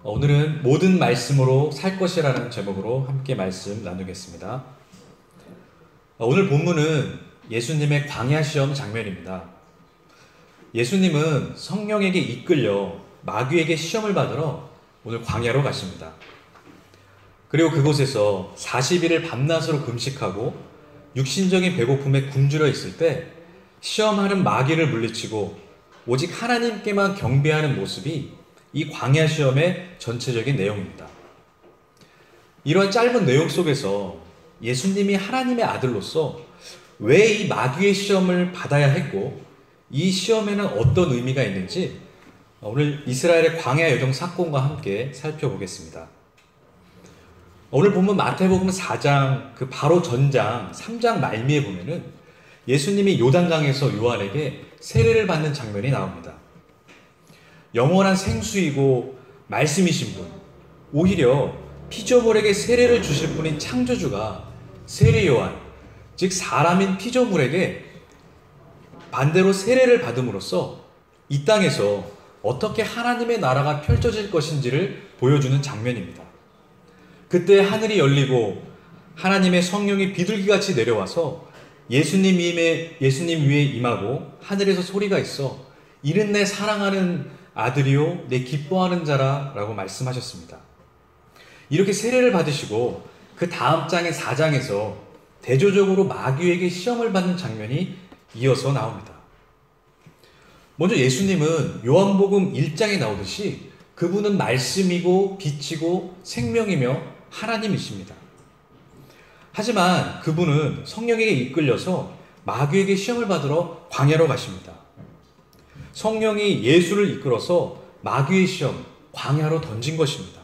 오늘은 모든 말씀으로 살 것이라는 제목으로 함께 말씀 나누겠습니다. 오늘 본문은 예수님의 광야 시험 장면입니다. 예수님은 성령에게 이끌려 마귀에게 시험을 받으러 오늘 광야로 가십니다. 그리고 그곳에서 40일을 밤낮으로 금식하고 육신적인 배고픔에 굶주려 있을 때 시험하는 마귀를 물리치고 오직 하나님께만 경배하는 모습이 이 광야 시험의 전체적인 내용입니다. 이러한 짧은 내용 속에서 예수님이 하나님의 아들로서 왜 이 마귀의 시험을 받아야 했고 이 시험에는 어떤 의미가 있는지 오늘 이스라엘의 광야 여정 사건과 함께 살펴보겠습니다. 오늘 본문 마태복음 4장 그 바로 전장 3장 말미에 보면은 예수님이 요단강에서 요한에게 세례를 받는 장면이 나옵니다. 영원한 생수이고 말씀이신 분, 오히려 피조물에게 세례를 주실 분인 창조주가 세례 요한, 즉 사람인 피조물에게 반대로 세례를 받음으로써 이 땅에서 어떻게 하나님의 나라가 펼쳐질 것인지를 보여주는 장면입니다. 그때 하늘이 열리고 하나님의 성령이 비둘기같이 내려와서 예수님 위에 임하고 하늘에서 소리가 있어 이는 내 사랑하는 아들이요 내 기뻐하는 자라 라고 말씀하셨습니다. 이렇게 세례를 받으시고 그 다음 장의 4장에서 대조적으로 마귀에게 시험을 받는 장면이 이어서 나옵니다. 먼저 예수님은 요한복음 1장에 나오듯이 그분은 말씀이고 빛이고 생명이며 하나님이십니다. 하지만 그분은 성령에게 이끌려서 마귀에게 시험을 받으러 광야로 가십니다. 성령이 예수를 이끌어서 마귀의 시험, 광야로 던진 것입니다.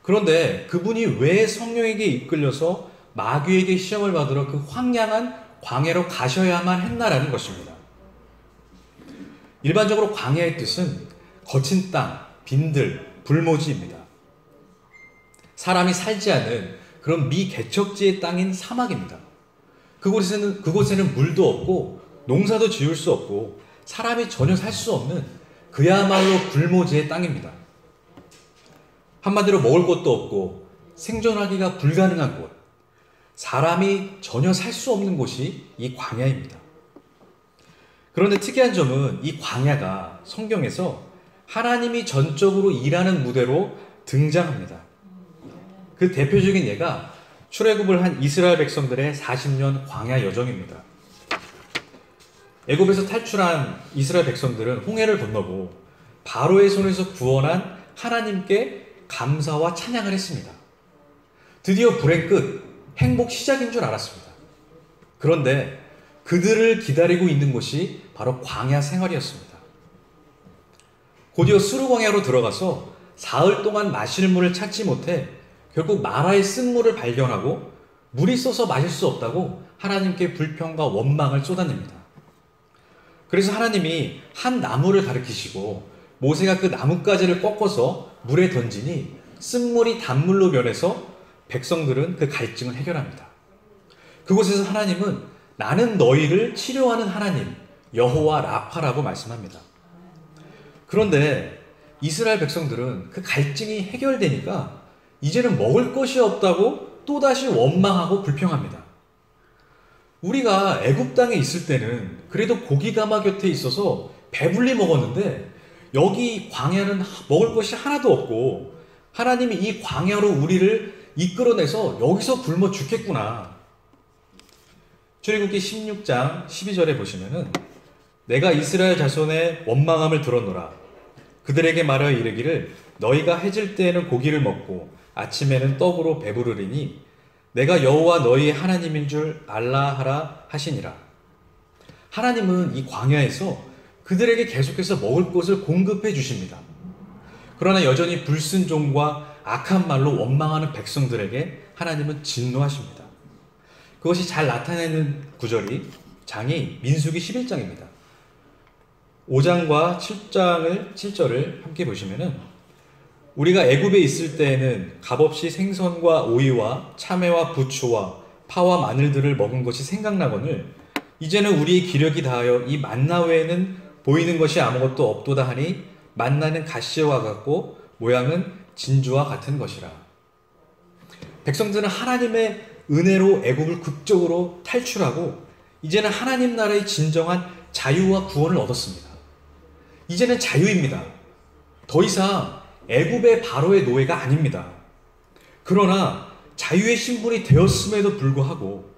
그런데 그분이 왜 성령에게 이끌려서 마귀에게 시험을 받으러 그 황량한 광야로 가셔야만 했나라는 것입니다. 일반적으로 광야의 뜻은 거친 땅, 빈들, 불모지입니다. 사람이 살지 않은 그런 미개척지의 땅인 사막입니다. 그곳에는 물도 없고 농사도 지을 수 없고 사람이 전혀 살 수 없는 그야말로 불모지의 땅입니다. 한마디로 먹을 것도 없고 생존하기가 불가능한 곳, 사람이 전혀 살 수 없는 곳이 이 광야입니다. 그런데 특이한 점은 이 광야가 성경에서 하나님이 전적으로 일하는 무대로 등장합니다. 그 대표적인 예가 출애굽을 한 이스라엘 백성들의 40년 광야 여정입니다. 애굽에서 탈출한 이스라엘 백성들은 홍해를 건너고 바로의 손에서 구원한 하나님께 감사와 찬양을 했습니다. 드디어 불행 끝, 행복 시작인 줄 알았습니다. 그런데 그들을 기다리고 있는 곳이 바로 광야 생활이었습니다. 곧이어 수르 광야로 들어가서 사흘 동안 마실 물을 찾지 못해 결국 마라의 쓴물을 발견하고 물이 써서 마실 수 없다고 하나님께 불평과 원망을 쏟아냅니다. 그래서 하나님이 한 나무를 가리키시고 모세가 그 나뭇가지를 꺾어서 물에 던지니 쓴물이 단물로 변해서 백성들은 그 갈증을 해결합니다. 그곳에서 하나님은 나는 너희를 치료하는 하나님 여호와 라파라고 말씀합니다. 그런데 이스라엘 백성들은 그 갈증이 해결되니까 이제는 먹을 것이 없다고 또다시 원망하고 불평합니다. 우리가 애굽 땅에 있을 때는 그래도 고기 가마 곁에 있어서 배불리 먹었는데 여기 광야는 먹을 것이 하나도 없고 하나님이 이 광야로 우리를 이끌어내서 여기서 굶어 죽겠구나. 출애굽기 16장 12절에 보시면은 내가 이스라엘 자손의 원망함을 들었노라. 그들에게 말하여 이르기를 너희가 해질 때에는 고기를 먹고 아침에는 떡으로 배부르리니 내가 여호와 너희의 하나님인 줄 알라 하라 하시니라. 하나님은 이 광야에서 그들에게 계속해서 먹을 것을 공급해 주십니다. 그러나 여전히 불순종과 악한 말로 원망하는 백성들에게 하나님은 진노하십니다. 그것이 잘 나타내는 장이 민수기 11장입니다. 5장과 7절을 함께 보시면은 우리가 애굽에 있을 때에는 값없이 생선과 오이와 참외와 부추와 파와 마늘들을 먹은 것이 생각나거늘 이제는 우리의 기력이 다하여 이 만나 외에는 보이는 것이 아무것도 없도다 하니 만나는 가시와 같고 모양은 진주와 같은 것이라. 백성들은 하나님의 은혜로 애굽을 극적으로 탈출하고 이제는 하나님 나라의 진정한 자유와 구원을 얻었습니다. 이제는 자유입니다. 더 이상 애굽의 바로의 노예가 아닙니다. 그러나 자유의 신분이 되었음에도 불구하고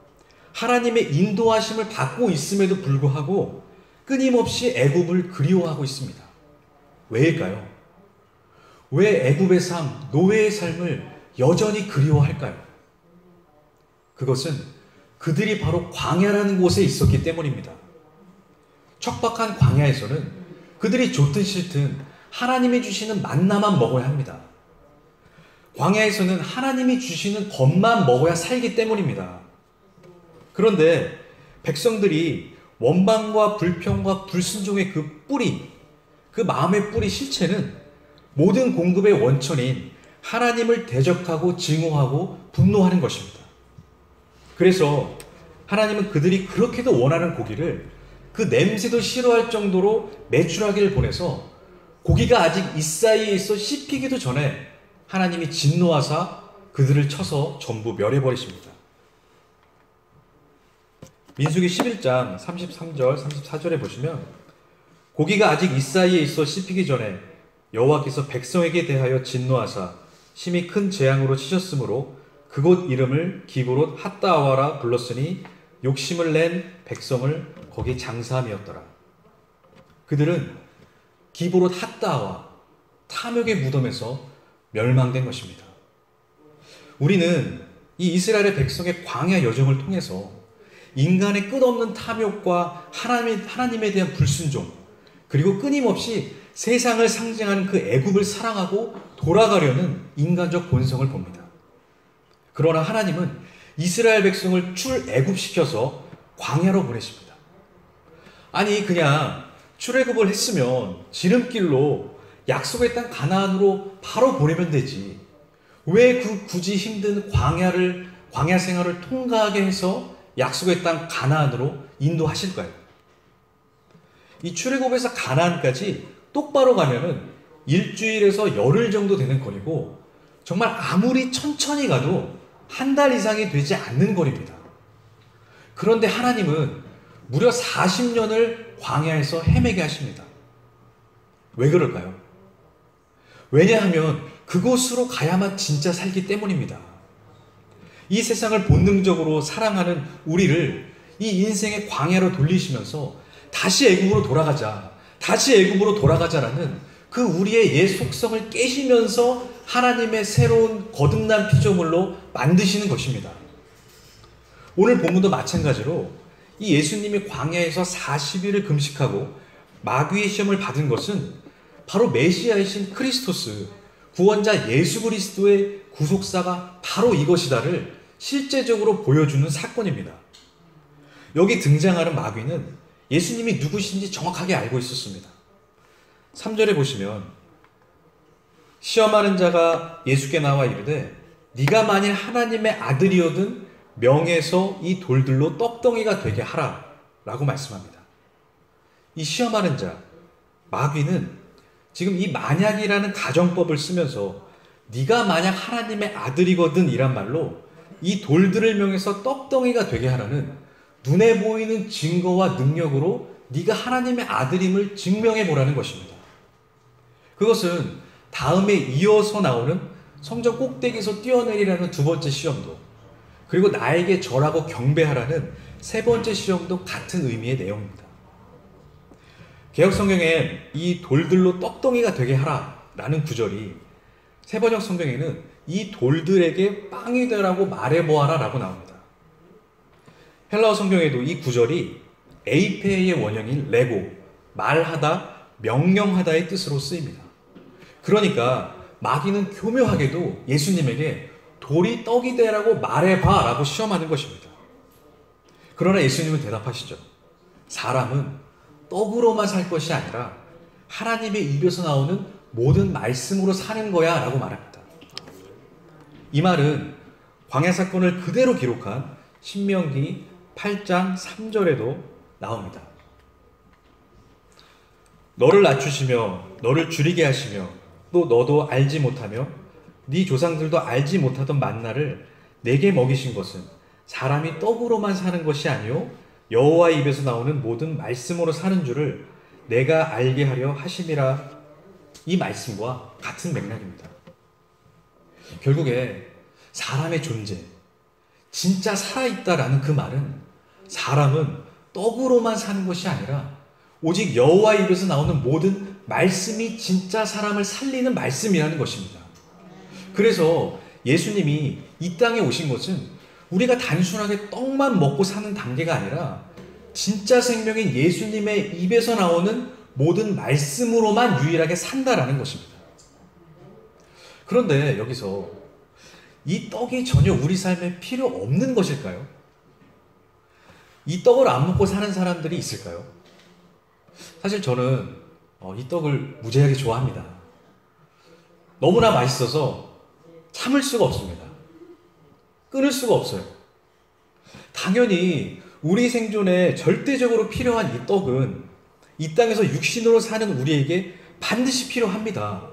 하나님의 인도하심을 받고 있음에도 불구하고 끊임없이 애굽을 그리워하고 있습니다. 왜일까요? 왜 애굽의 삶, 노예의 삶을 여전히 그리워할까요? 그것은 그들이 바로 광야라는 곳에 있었기 때문입니다. 척박한 광야에서는 그들이 좋든 싫든 하나님이 주시는 만나만 먹어야 합니다. 광야에서는 하나님이 주시는 것만 먹어야 살기 때문입니다. 그런데 백성들이 원망과 불평과 불순종의 그 뿌리, 그 마음의 뿌리 실체는 모든 공급의 원천인 하나님을 대적하고 증오하고 분노하는 것입니다. 그래서 하나님은 그들이 그렇게도 원하는 고기를 그 냄새도 싫어할 정도로 메추라기를 보내서 고기가 아직 이 사이에 있어 씹히기도 전에 하나님이 진노하사 그들을 쳐서 전부 멸해버리십니다. 민수기 11장 33절 34절에 보시면 고기가 아직 이 사이에 있어 씹히기 전에 여호와께서 백성에게 대하여 진노하사 심히 큰 재앙으로 치셨으므로 그곳 이름을 기브롯 핫다아와라 불렀으니 욕심을 낸 백성을 거기 장사함이었더라. 그들은 기브롯 핫다아와 탐욕의 무덤에서 멸망된 것입니다. 우리는 이 이스라엘의 백성의 광야 여정을 통해서 인간의 끝없는 탐욕과 하나님에 대한 불순종, 그리고 끊임없이 세상을 상징하는 그 애굽을 사랑하고 돌아가려는 인간적 본성을 봅니다. 그러나 하나님은 이스라엘 백성을 출애굽시켜서 광야로 보내십니다. 아니 그냥 출애굽을 했으면 지름길로 약속의 땅 가나안으로 바로 보내면 되지. 왜 굳이 힘든 광야 생활을 통과하게 해서 약속의 땅 가나안으로 인도하실까요? 이 출애굽에서 가나안까지 똑바로 가면은 일주일에서 열흘 정도 되는 거리고 정말 아무리 천천히 가도 한 달 이상이 되지 않는 거리입니다. 그런데 하나님은 무려 40년을 광야에서 헤매게 하십니다. 왜 그럴까요? 왜냐하면 그곳으로 가야만 진짜 살기 때문입니다. 이 세상을 본능적으로 사랑하는 우리를 이 인생의 광야로 돌리시면서 다시 애굽으로 돌아가자라는 그 우리의 옛 속성을 깨시면서 하나님의 새로운 거듭난 피조물로 만드시는 것입니다. 오늘 본문도 마찬가지로 이 예수님이 광야에서 40일을 금식하고 마귀의 시험을 받은 것은 바로 메시아이신 크리스토스, 구원자 예수 그리스도의 구속사가 바로 이것이다를 실제적으로 보여주는 사건입니다. 여기 등장하는 마귀는 예수님이 누구신지 정확하게 알고 있었습니다. 3절에 보시면 시험하는 자가 예수께 나와 이르되 네가 만일 하나님의 아들이거든 명해서 이 돌들로 떡덩이가 되게 하라 라고 말씀합니다. 이 시험하는 자, 마귀는 지금 이 만약이라는 가정법을 쓰면서 네가 만약 하나님의 아들이거든 이란 말로 이 돌들을 명해서 떡덩이가 되게 하라는 눈에 보이는 증거와 능력으로 네가 하나님의 아들임을 증명해 보라는 것입니다. 그것은 다음에 이어서 나오는 성전 꼭대기에서 뛰어내리라는 두 번째 시험도, 그리고 나에게 절하고 경배하라는 세 번째 시험도 같은 의미의 내용입니다. 개역성경엔 이 돌들로 떡덩이가 되게 하라 라는 구절이 세번역 성경에는 이 돌들에게 빵이 되라고 말해보아라 라고 나옵니다. 헬라어 성경에도 이 구절이 에이페의 원형인 레고, 말하다, 명령하다의 뜻으로 쓰입니다. 그러니까 마귀는 교묘하게도 예수님에게 돌이 떡이 되라고 말해봐 라고 시험하는 것입니다. 그러나 예수님은 대답하시죠. 사람은 떡으로만 살 것이 아니라 하나님의 입에서 나오는 모든 말씀으로 사는 거야 라고 말합니다. 이 말은 광야 사건을 그대로 기록한 신명기 8장 3절에도 나옵니다. 너를 낮추시며 너를 줄이게 하시며 또 너도 알지 못하며 네 조상들도 알지 못하던 만나를 내게 먹이신 것은 사람이 떡으로만 사는 것이 아니요 여호와의 입에서 나오는 모든 말씀으로 사는 줄을 내가 알게 하려 하심이라. 이 말씀과 같은 맥락입니다. 결국에 사람의 존재, 진짜 살아있다라는 그 말은 사람은 떡으로만 사는 것이 아니라 오직 여호와의 입에서 나오는 모든 말씀이 진짜 사람을 살리는 말씀이라는 것입니다. 그래서 예수님이 이 땅에 오신 것은 우리가 단순하게 떡만 먹고 사는 단계가 아니라 진짜 생명인 예수님의 입에서 나오는 모든 말씀으로만 유일하게 산다라는 것입니다. 그런데 여기서 이 떡이 전혀 우리 삶에 필요 없는 것일까요? 이 떡을 안 먹고 사는 사람들이 있을까요? 사실 저는 이 떡을 무지하게 좋아합니다. 너무나 맛있어서 참을 수가 없습니다. 끊을 수가 없어요. 당연히 우리 생존에 절대적으로 필요한 이 떡은 이 땅에서 육신으로 사는 우리에게 반드시 필요합니다.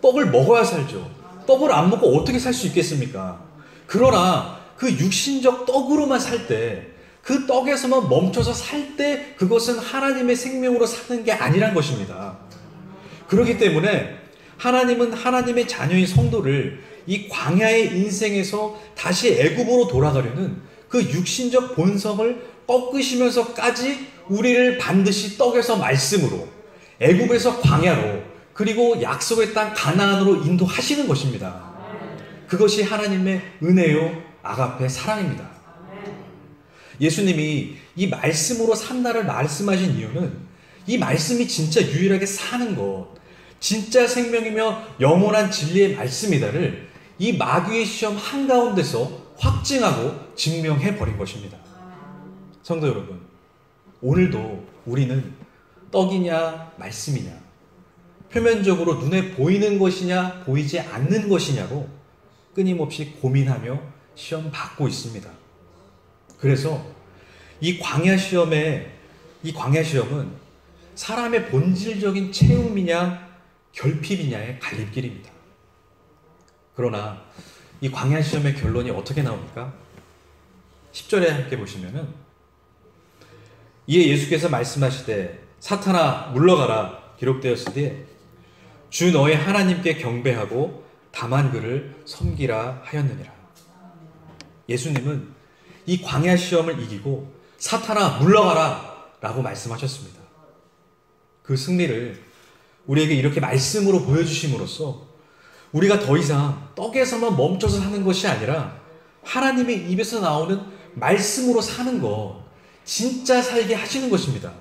떡을 먹어야 살죠. 떡을 안 먹고 어떻게 살 수 있겠습니까? 그러나 그 육신적 떡으로만 살 때, 그 떡에서만 멈춰서 살 때 그것은 하나님의 생명으로 사는 게 아니란 것입니다. 그렇기 때문에 하나님은 하나님의 자녀인 성도를 이 광야의 인생에서 다시 애굽으로 돌아가려는 그 육신적 본성을 꺾으시면서까지 우리를 반드시 떡에서 말씀으로, 애굽에서 광야로, 그리고 약속의 땅 가나안으로 인도하시는 것입니다. 그것이 하나님의 은혜요 아가페 사랑입니다. 예수님이 이 말씀으로 산다를 말씀하신 이유는 이 말씀이 진짜 유일하게 사는 것, 진짜 생명이며 영원한 진리의 말씀이다를 이 마귀의 시험 한가운데서 확증하고 증명해 버린 것입니다. 성도 여러분, 오늘도 우리는 떡이냐 말씀이냐, 표면적으로 눈에 보이는 것이냐 보이지 않는 것이냐로 끊임없이 고민하며 시험 받고 있습니다. 그래서 이 광야 시험은 사람의 본질적인 체험이냐 결핍이냐의 갈림길입니다. 그러나 이 광야 시험의 결론이 어떻게 나옵니까? 10절에 함께 보시면은, 이에 예수께서 말씀하시되 사탄아 물러가라 기록되었으되 주 너의 하나님께 경배하고 다만 그를 섬기라 하였느니라. 예수님은 이 광야 시험을 이기고 사탄아 물러가라 라고 말씀하셨습니다. 그 승리를 우리에게 이렇게 말씀으로 보여주심으로써 우리가 더 이상 떡에서만 멈춰서 사는 것이 아니라 하나님의 입에서 나오는 말씀으로 사는 것, 진짜 살게 하시는 것입니다.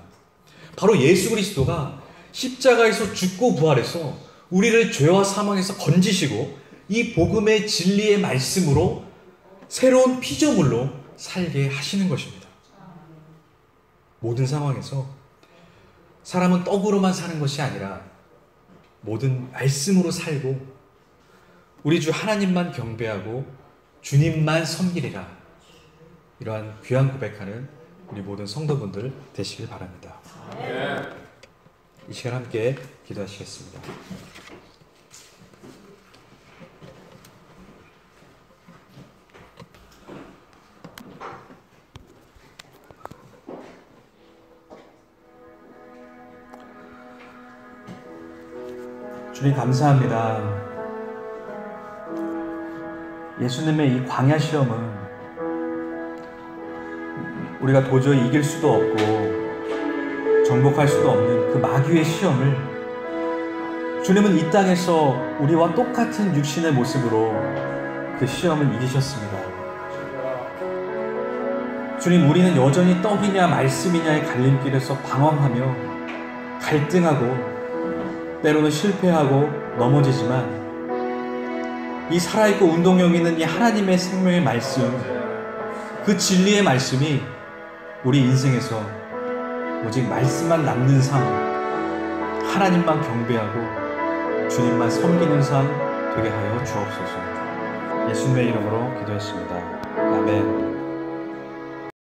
바로 예수 그리스도가 십자가에서 죽고 부활해서 우리를 죄와 사망에서 건지시고 이 복음의 진리의 말씀으로 새로운 피조물로 살게 하시는 것입니다. 모든 상황에서 사람은 떡으로만 사는 것이 아니라 모든 말씀으로 살고 우리 주 하나님만 경배하고 주님만 섬기리라. 이러한 귀한 고백하는 우리 모든 성도분들 되시길 바랍니다. 이 시간 함께 기도하시겠습니다. 주님 감사합니다. 예수님의 이 광야 시험은 우리가 도저히 이길 수도 없고 정복할 수도 없는 그 마귀의 시험을 주님은 이 땅에서 우리와 똑같은 육신의 모습으로 그 시험을 이기셨습니다. 주님, 우리는 여전히 떡이냐 말씀이냐의 갈림길에서 방황하며 갈등하고 때로는 실패하고 넘어지지만 이 살아있고 운동력 있는 이 하나님의 생명의 말씀, 그 진리의 말씀이 우리 인생에서 오직 말씀만 남는 삶, 하나님만 경배하고 주님만 섬기는 삶 되게 하여 주옵소서. 예수님의 이름으로 기도했습니다. 아멘.